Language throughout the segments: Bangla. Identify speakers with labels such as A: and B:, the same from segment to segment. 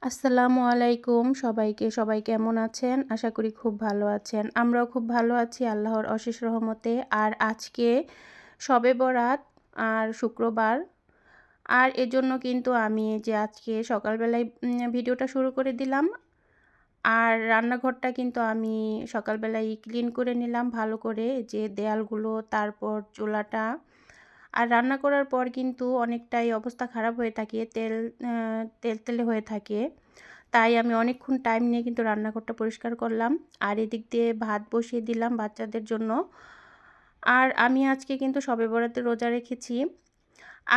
A: আসসালামু আলাইকুম সবাইকে। সবাই কেমন আছেন? আশা করি খুব ভালো আছেন। আমরাও খুব ভালো আছি আল্লাহর অশেষ রহমতে। আর আজকে শবে বরাত আর শুক্রবার। আর এজন্য কিন্তু আমি যে আজকে সকালবেলায় ভিডিওটা শুরু করে দিলাম। আর রান্নাঘরটা কিন্তু আমি সকালবেলায় ক্লিন করে নিলাম ভালো করে, যে দেয়ালগুলো, তারপর চুলাটা। আর রান্না করার পর কিন্তু অনেকটাই অবস্থা খারাপ হয়ে থাকে, তেলতেলে হয়ে থাকে। তাই আমি অনেকক্ষণ টাইম নিয়ে কিন্তু রান্নাঘরটা পরিষ্কার করলাম। আর এদিক দিয়ে ভাত বসিয়ে দিলাম বাচ্চাদের জন্য। আর আমি আজকে কিন্তু শবে বরাতে রোজা রেখেছি।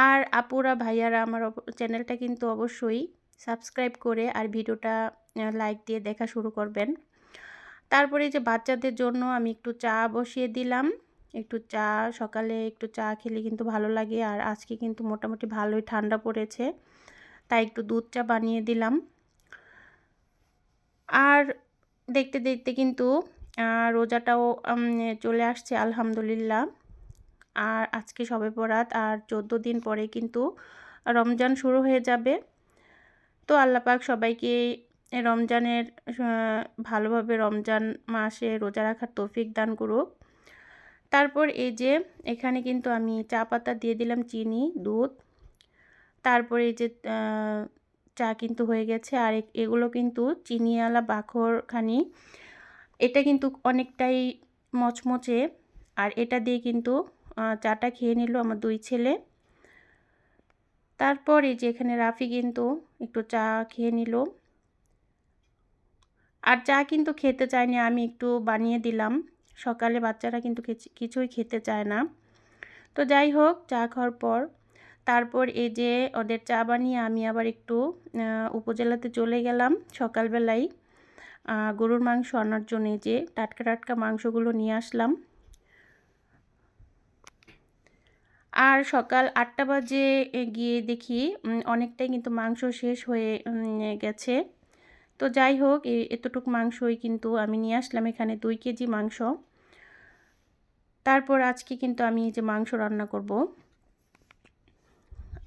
A: আর আপুরা ভাইয়ারা আমার চ্যানেলটা কিন্তু অবশ্যই সাবস্ক্রাইব করে আর ভিডিওটা লাইক দিয়ে দেখা শুরু করবেন। তারপরে যে বাচ্চাদের জন্য আমি একটু চা বসিয়ে দিলাম। একটু চা, সকালে একটু চা খেলে কিন্তু ভালো লাগে। আর আজকে কিন্তু মোটামুটি ভালোই ঠান্ডা পড়েছে, তাই একটু দুধ চা বানিয়ে দিলাম। আর দেখতে দেখতে কিন্তু রোজাটাও চলে আসছে আলহামদুলিল্লাহ। আর আজকে শবে বরাত, আর 14 দিন পরে কিন্তু রমজান শুরু হয়ে যাবে। তো আল্লাহ পাক সবাইকে রমজানের ভালোভাবে রমজান মাসে রোজা রাখার তৌফিক দান করুক। তারপর এই যে এখানে কিন্তু আমি চা পাতা দিয়ে দিলাম, চিনি, দুধ। তারপরে এই যে চা কিন্তু হয়ে গেছে। আর এগুলো কিন্তু চিনিওয়ালা বাখরখানি, এটা কিন্তু অনেকটাই মচমচে। আর এটা দিয়ে কিন্তু চাটা খেয়ে নিল আমার দুই ছেলে। তারপর এই যে এখানে রাফি কিন্তু একটু চা খেয়ে নিল। আর চা কিন্তু খেতে চায়নি, আমি একটু বানিয়ে দিলাম। সকালে বাচ্চারা কিন্তু কিছুই খেতে চায় না। তো যাই হোক, চা খাওয়ার পর তারপর এই যে ওদের চা বানিয়ে আমি আবার একটু উপজেলাতে চলে গেলাম সকালবেলায় গরুর মাংস আনার জন্য। যে টাটকা টাটকা মাংসগুলো নিয়ে আসলাম। আর সকাল 8টা বাজে গিয়ে দেখি অনেকটাই কিন্তু মাংস শেষ হয়ে গেছে। তো যাই হোক, এতটুকু মাংসই কিন্তু আমি নিয়ে আসলাম, এখানে 2 কেজি মাংস। তারপর আজকে কিন্তু আমি এই যে মাংস রান্না করব।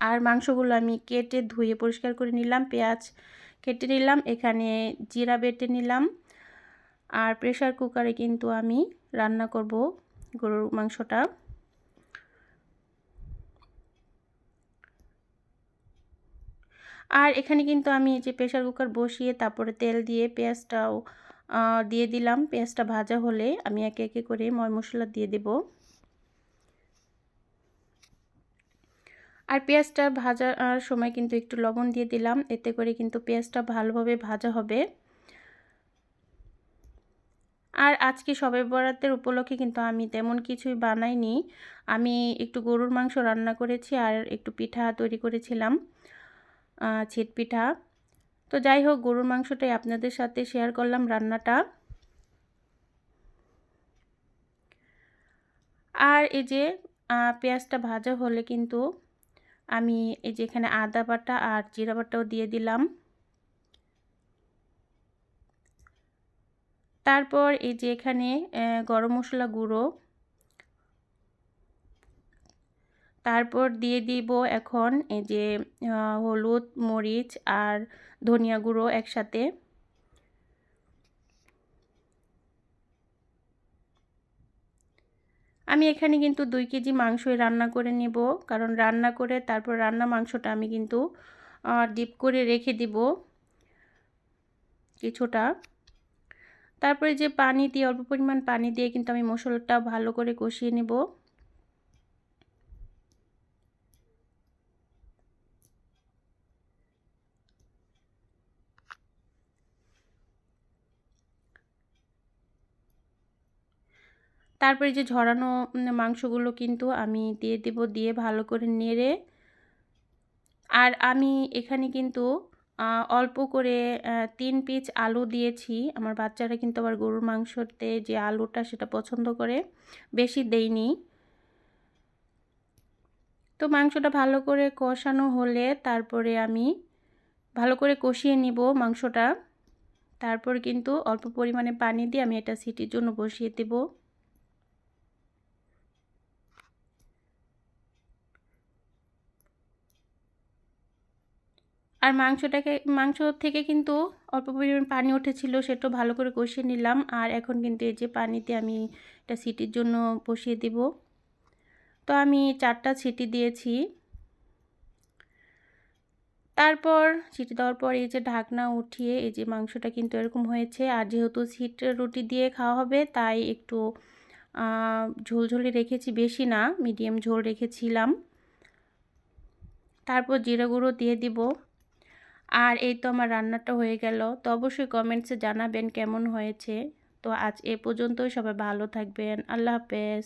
A: আর মাংসগুলো আমি কেটে ধুয়ে পরিষ্কার করে নিলাম, পেঁয়াজ কেটে নিলাম, এখানে জিরা বেটে নিলাম। আর প্রেসার কুকারে কিন্তু আমি রান্না করব গরুর মাংসটা। আর এখানে কিন্তু আমি এই যে প্রেসার কুকার বসিয়ে তারপরে তেল দিয়ে পেঁয়াজটাও দিয়ে দিলাম। পেঁয়াজটা ভাজা হলে আমি একে একে করে ময় মশলা দিয়ে দেব। আর পেঁয়াজটা ভাজার সময় কিন্তু একটু লবণ দিয়ে দিলাম, এতে করে কিন্তু পেঁয়াজটা ভালোভাবে ভাজা হবে। আর আজকে শবে বরাতের উপলক্ষে কিন্তু আমি তেমন কিছুই বানাইনি। আমি একটু গরুর মাংস রান্না করেছি আর একটু পিঠা তৈরি করেছিলাম, ছিট পিঠা। তো যাই হোক, গরুর মাংসটাই আপনাদের সাথে শেয়ার করলাম রান্নাটা। আর এই যে পেঁয়াজটা ভাজা হলে কিন্তু আমি এই যে এখানে আদা বাটা আর জিরা বাটাও দিয়ে দিলাম। তারপর এই যে এখানে গরম মশলা গুঁড়ো, তারপর দিয়ে দিব এখন এই যে হলুদ, মরিচ আর ধনিয়া গুঁড়ো একসাথে। আমি এখানে কিন্তু 2 কেজি মাংসই রান্না করে নেব, কারণ রান্না করে তারপর মাংসটা আমি কিন্তু ডিপ করে রেখে দিব কিছুটা। তারপরে যে পানি দিয়ে, অল্প পরিমাণ পানি দিয়ে কিন্তু আমি মশলাটা ভালো করে কষিয়ে নেব। তারপরে যে ঝরানো মাংসগুলো কিন্তু আমি দিয়ে দেব, দিয়ে ভালো করে নেড়ে। আর আমি এখানে কিন্তু অল্প করে 3 পিস আলু দিয়েছি। আমার বাচ্চারা কিন্তু আবার গরুর মাংসতে যে আলুটা সেটা পছন্দ করে, বেশি দেইনি। তো মাংসটা ভালো করে কষানো হলে তারপরে আমি ভালো করে কষিয়ে নিব মাংসটা। তারপর কিন্তু অল্প পরিমাণে পানি দিয়ে আমি এটা সিটির জন্য বসিয়ে দেব। আর মাংস থেকে কিন্তু অল্প পরিমাণ পানি উঠেছিল, সেটাও ভালো করে কষিয়ে নিলাম। আর এখন কিন্তু এই যে পানিতে আমি এটা সিটির জন্য বসিয়ে দেব। তো আমি 4টা সিটি দিয়েছি। তারপর সিটি দেওয়ার পর এই যে ঢাকনা উঠিয়ে এই যে মাংসটা কিন্তু এরকম হয়েছে। আর যেহেতু রুটি দিয়ে খাওয়া হবে তাই একটু ঝোলঝোলি রেখেছি, বেশি না, মিডিয়াম ঝোল রেখেছিলাম। তারপর জিরা গুঁড়ো দিয়ে দিব। আর এই তো আমার রান্নাটা হয়ে গেল। তো অবশ্যই কমেন্টসে জানাবেন কেমন হয়েছে। তো আজ এ পর্যন্তই, সবাই ভালো থাকবেন। আল্লাহ হাফেজ।